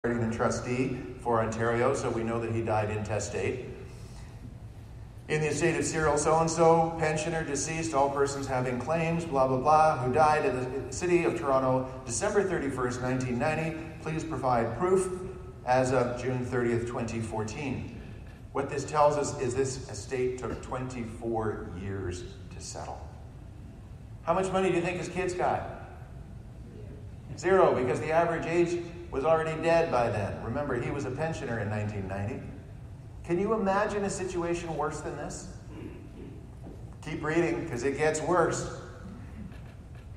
and trustee for Ontario, so we know that he died intestate. In the estate of Cyril so-and-so, pensioner, deceased, all persons having claims, blah, blah, blah, who died in the city of Toronto, December 31st, 1990, please provide proof as of June 30th, 2014. What this tells us is this estate took 24 years to settle. How much money do you think his kids got? 0, because the average age was already dead by then. Remember, he was a pensioner in 1990. Can you imagine a situation worse than this? Keep reading, because it gets worse.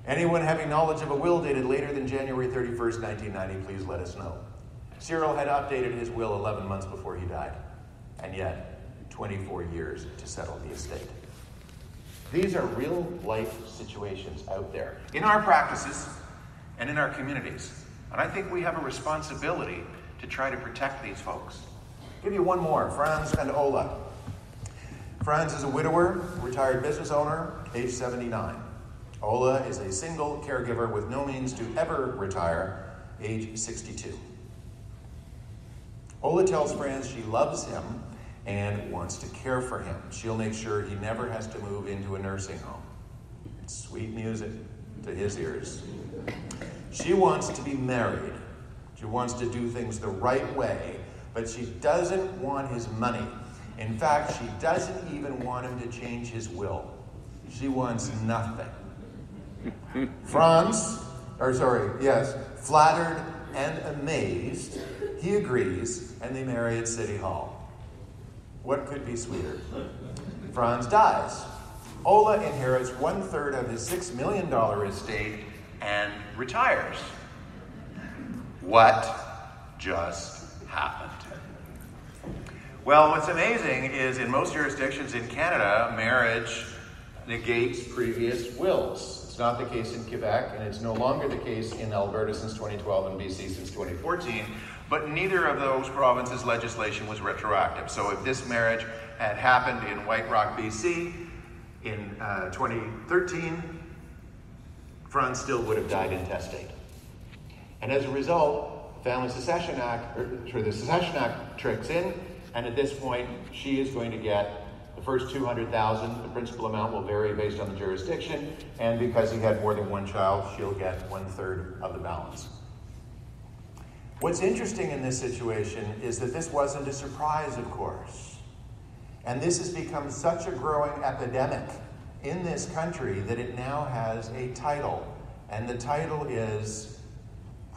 Anyone having knowledge of a will dated later than January 31st, 1990, please let us know. Cyril had updated his will 11 months before he died, and yet 24 years to settle the estate. These are real-life situations out there in our practices and in our communities. And I think we have a responsibility to try to protect these folks. I'll give you one more, Franz and Ola. Franz is a widower, retired business owner, age 79. Ola is a single caregiver with no means to ever retire, age 62. Ola tells Franz she loves him and wants to care for him. She'll make sure he never has to move into a nursing home. It's sweet music to his ears. She wants to be married. She wants to do things the right way, but she doesn't want his money. In fact, she doesn't even want him to change his will. She wants nothing. Flattered and amazed, he agrees, and they marry at City Hall. What could be sweeter? Franz dies. Ola inherits 1/3 of his $6 million estate and retires. What just happened? Well, what's amazing is in most jurisdictions in Canada, marriage negates previous wills. It's not the case in Quebec, and it's no longer the case in Alberta since 2012 and BC since 2014, but neither of those provinces' legislation was retroactive. So if this marriage had happened in White Rock, BC in 2013, Franz still would have died intestate. And as a result, the Succession Act tricks in, and at this point, she is going to get the first $200,000. The principal amount will vary based on the jurisdiction, and because he had more than one child, she'll get 1/3 of the balance. What's interesting in this situation is that this wasn't a surprise, of course. And this has become such a growing epidemic in this country that it now has a title. And the title is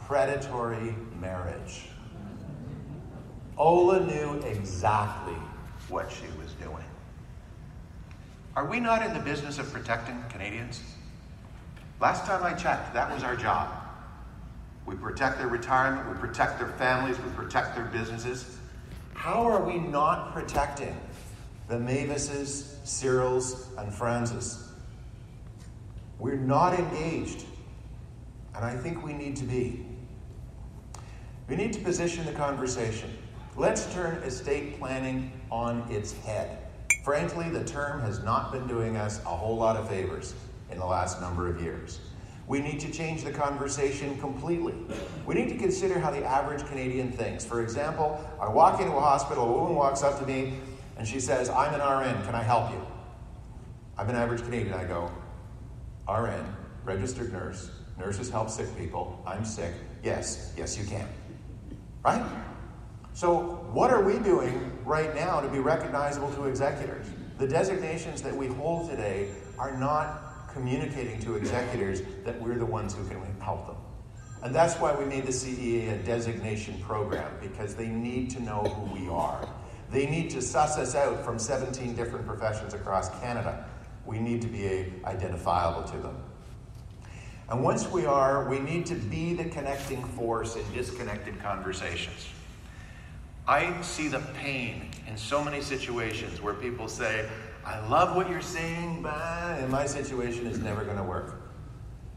predatory marriage. Ola knew exactly what she was doing. Are we not in the business of protecting Canadians? Last time I checked, that was our job. We protect their retirement, we protect their families, we protect their businesses. How are we not protecting the Mavises, Cyrils, and Franzes? We're not engaged, and I think we need to be. We need to position the conversation. Let's turn estate planning on its head. Frankly, the term has not been doing us a whole lot of favors in the last number of years. We need to change the conversation completely. We need to consider how the average Canadian thinks. For example, I walk into a hospital, a woman walks up to me, and she says, "I'm an RN, can I help you?" I'm an average Canadian. I go, "RN, registered nurse, nurses help sick people, I'm sick, yes you can." Right? So what are we doing right now to be recognizable to executors? The designations that we hold today are not communicating to executors that we're the ones who can help them. And that's why we made the CEA a designation program, because they need to know who we are. They need to suss us out from 17 different professions across Canada. We need to be identifiable to them. And once we are, we need to be the connecting force in disconnected conversations. I see the pain in so many situations where people say, "I love what you're saying, but in my situation it's never going to work."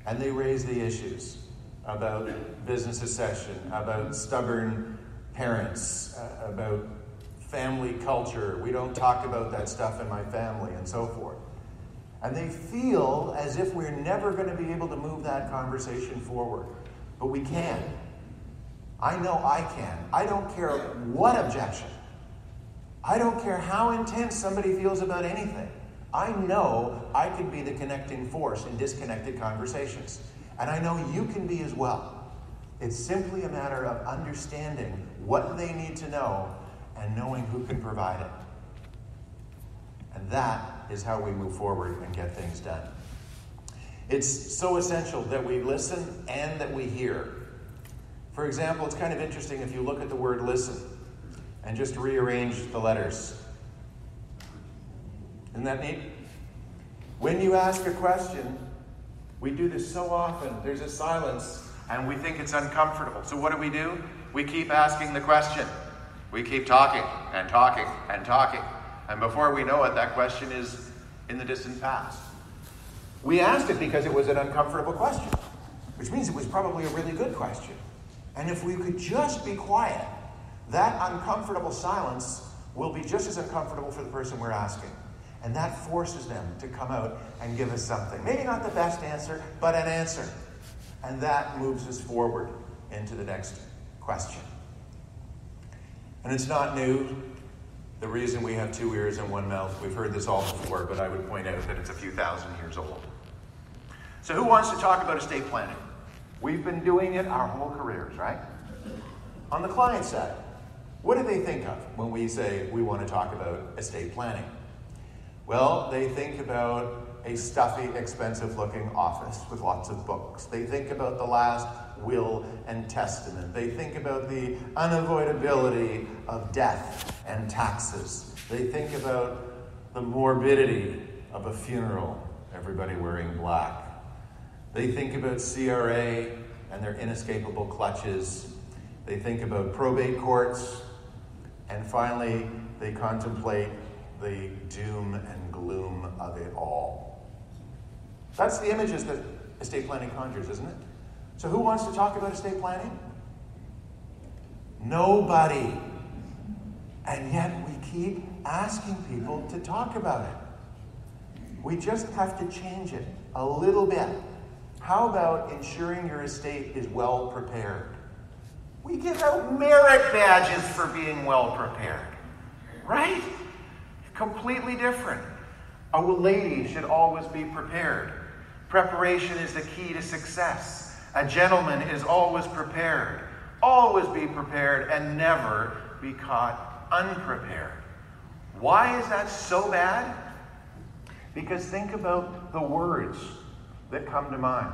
And they raise the issues about business succession, about stubborn parents, about family culture. We don't talk about that stuff in my family, and so forth. And they feel as if we're never going to be able to move that conversation forward. But we can. I know I can. I don't care what objection. I don't care how intense somebody feels about anything. I know I can be the connecting force in disconnected conversations. And I know you can be as well. It's simply a matter of understanding what they need to know and knowing who can provide it. And that is how we move forward and get things done. It's so essential that we listen and that we hear. For example, it's kind of interesting if you look at the word listen and just rearrange the letters. Isn't that neat? When you ask a question, we do this so often. There's a silence and we think it's uncomfortable. So what do? We keep asking the question. We keep talking and talking and talking. And before we know it, that question is in the distant past. We asked it because it was an uncomfortable question, which means it was probably a really good question. And if we could just be quiet, that uncomfortable silence will be just as uncomfortable for the person we're asking. And that forces them to come out and give us something. Maybe not the best answer, but an answer. And that moves us forward into the next question. And it's not new. The reason we have two ears and one mouth, we've heard this all before, but I would point out that it's a few thousand years old. So who wants to talk about estate planning? We've been doing it our whole careers, right? On the client side, what do they think of when we say we want to talk about estate planning? Well, they think about a stuffy, expensive-looking office with lots of books. They think about the last will and testament. They think about the unavoidability of death and taxes. They think about the morbidity of a funeral, everybody wearing black. They think about CRA and their inescapable clutches. They think about probate courts. And finally, they contemplate the doom and gloom of it all. That's the images that estate planning conjures, isn't it? So who wants to talk about estate planning? Nobody. And yet we keep asking people to talk about it. We just have to change it a little bit. How about ensuring your estate is well prepared? We give out merit badges for being well prepared, right? Completely different. A lady should always be prepared. Preparation is the key to success. A gentleman is always prepared. Always be prepared and never be caught unprepared. Why is that so bad? Because think about the words that come to mind.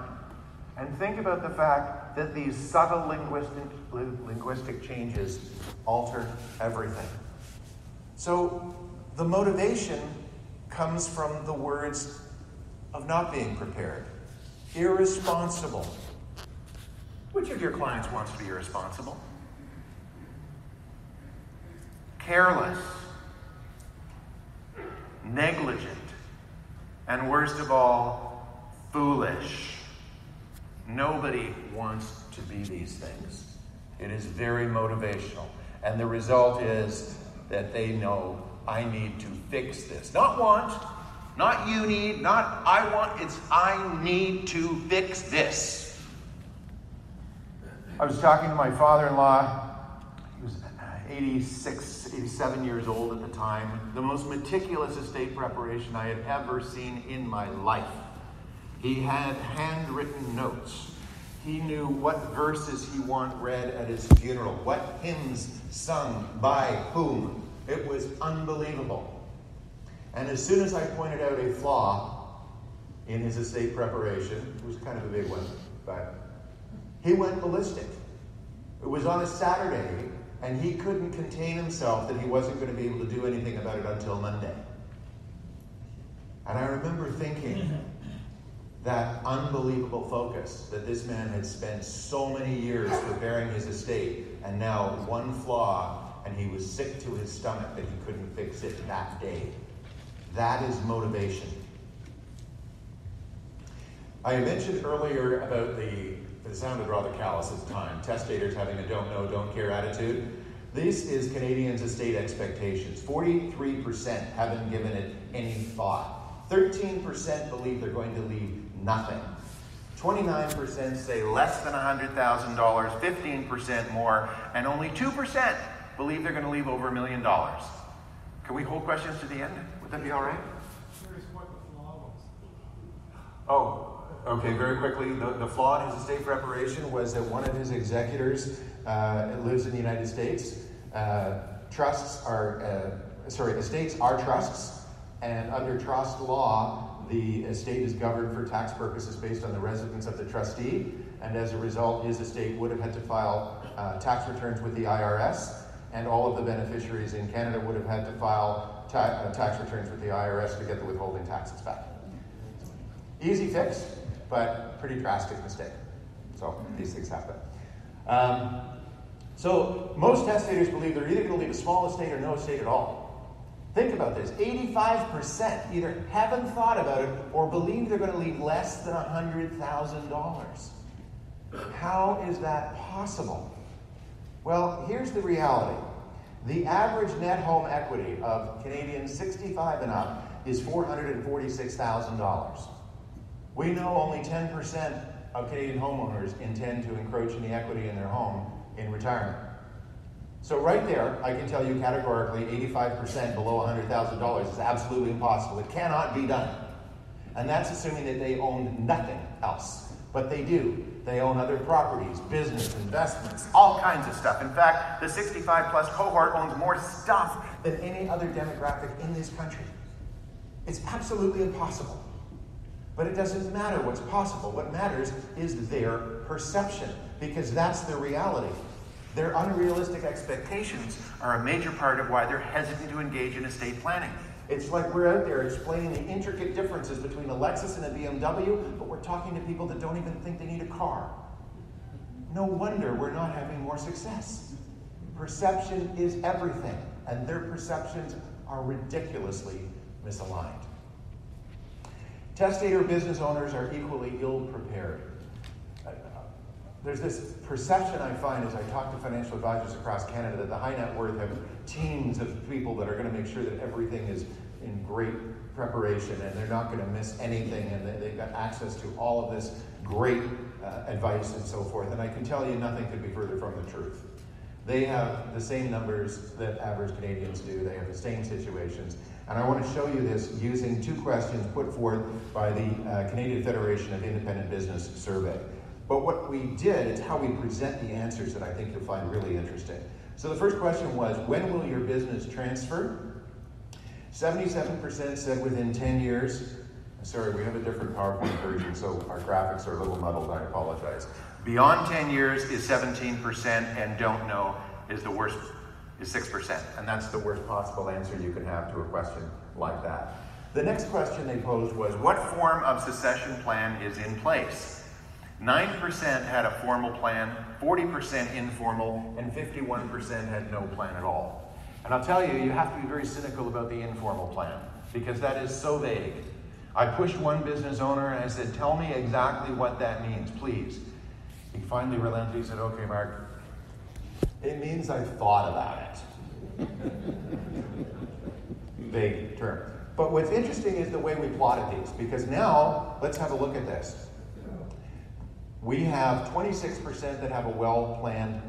And think about the fact that these subtle linguistic changes alter everything. So the motivation comes from the words of not being prepared. Irresponsible. Which of your clients wants to be irresponsible? Careless. Negligent. And worst of all, foolish. Nobody wants to be these things. It is very motivational. And the result is that they know, I need to fix this. Not want, not you need, not I want, it's I need to fix this. I was talking to my father-in-law. He was 87 years old at the time. The most meticulous estate preparation I had ever seen in my life. He had handwritten notes. He knew what verses he wanted read at his funeral, what hymns sung by whom. It was unbelievable. And as soon as I pointed out a flaw in his estate preparation, it was kind of a big one, but he went ballistic. It was on a Saturday, and he couldn't contain himself that he wasn't going to be able to do anything about it until Monday. And I remember thinking, that unbelievable focus that this man had spent so many years preparing his estate, and now one flaw, and he was sick to his stomach that he couldn't fix it that day. That is motivation. I mentioned earlier about it sounded rather callous at the time, testators having a don't know, don't care attitude. This is Canadians' estate expectations. 43% haven't given it any thought. 13% believe they're going to leave nothing. 29% say less than $100,000, 15% more, and only 2% believe they're going to leave over $1 million. Can we hold questions to the end? Would that be all right? Curious what the flaw was. Oh, okay, very quickly. The flaw in his estate preparation was that one of his executors lives in the United States. Estates are trusts, and under trust law, the estate is governed for tax purposes based on the residence of the trustee, and as a result, his estate would have had to file tax returns with the IRS, and all of the beneficiaries in Canada would have had to file tax returns with the IRS to get the withholding taxes back. Easy fix, but pretty drastic mistake. So these things happen. So most testators believe they're either going to leave a small estate or no estate at all. Think about this. 85% either haven't thought about it or believe they're going to leave less than $100,000. How is that possible? Well, here's the reality. The average net home equity of Canadians 65 and up is $446,000. We know only 10% of Canadian homeowners intend to encroach in the equity in their home in retirement. So right there, I can tell you categorically 85% below $100,000 is absolutely impossible. It cannot be done. And that's assuming that they own nothing else. But they do. They own other properties, business, investments, all kinds of stuff. In fact, the 65 plus cohort owns more stuff than any other demographic in this country. It's absolutely impossible. But it doesn't matter what's possible. What matters is their perception, because that's the reality. Their unrealistic expectations are a major part of why they're hesitant to engage in estate planning. It's like we're out there explaining the intricate differences between a Lexus and a BMW, but we're talking to people that don't even think they need a car. No wonder we're not having more success. Perception is everything, and their perceptions are ridiculously misaligned. Testator business owners are equally ill-prepared. There's this perception I find as I talk to financial advisors across Canada that the high net worth have teams of people that are going to make sure that everything is in great preparation and they're not going to miss anything, and they've got access to all of this great advice and so forth. And I can tell you nothing could be further from the truth. They have the same numbers that average Canadians do. They have the same situations. And I want to show you this using two questions put forth by the Canadian Federation of Independent Business survey. But what we did, it's how we present the answers that I think you'll find really interesting. So the first question was, when will your business transfer? 77% said within 10 years. Sorry, we have a different PowerPoint version, so our graphics are a little muddled, I apologize. Beyond 10 years is 17%, and don't know is the worst, is 6%. And that's the worst possible answer you can have to a question like that. The next question they posed was, what form of succession plan is in place? 9% had a formal plan, 40% informal, and 51% had no plan at all. And I'll tell you, you have to be very cynical about the informal plan, because that is so vague. I pushed one business owner and I said, tell me exactly what that means, please. He finally relented. He said, okay, Mark, it means I've thought about it. Vague term. But what's interesting is the way we plotted these, because now, let's have a look at this. We have 26% that have a well-planned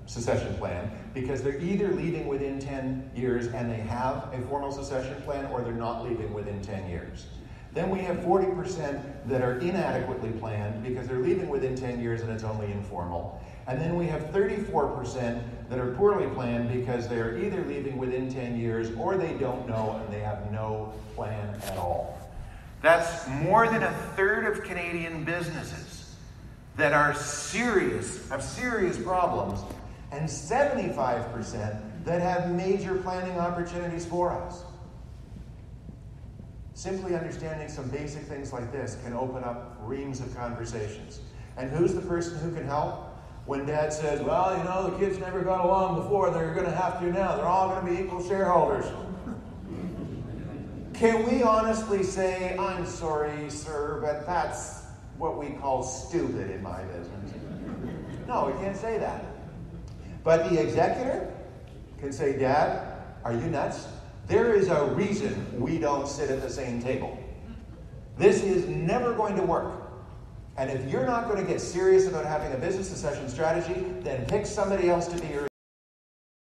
succession plan because they're either leaving within 10 years and they have a formal succession plan, or they're not leaving within 10 years. Then we have 40% that are inadequately planned because they're leaving within 10 years and it's only informal. And then we have 34% that are poorly planned because they're either leaving within 10 years or they don't know and they have no plan at all. That's more than a third of Canadian businesses that are serious, have serious problems, and 75% that have major planning opportunities for us. Simply understanding some basic things like this can open up reams of conversations. And who's the person who can help? When Dad says, well, you know, the kids never got along before, they're going to have to now. They're all going to be equal shareholders. Can we honestly say, I'm sorry, sir, but that's what we call stupid in my business? No, we can't say that. But the executor can say, Dad, are you nuts? There is a reason we don't sit at the same table. This is never going to work. And if you're not going to get serious about having a business succession strategy, then pick somebody else to be your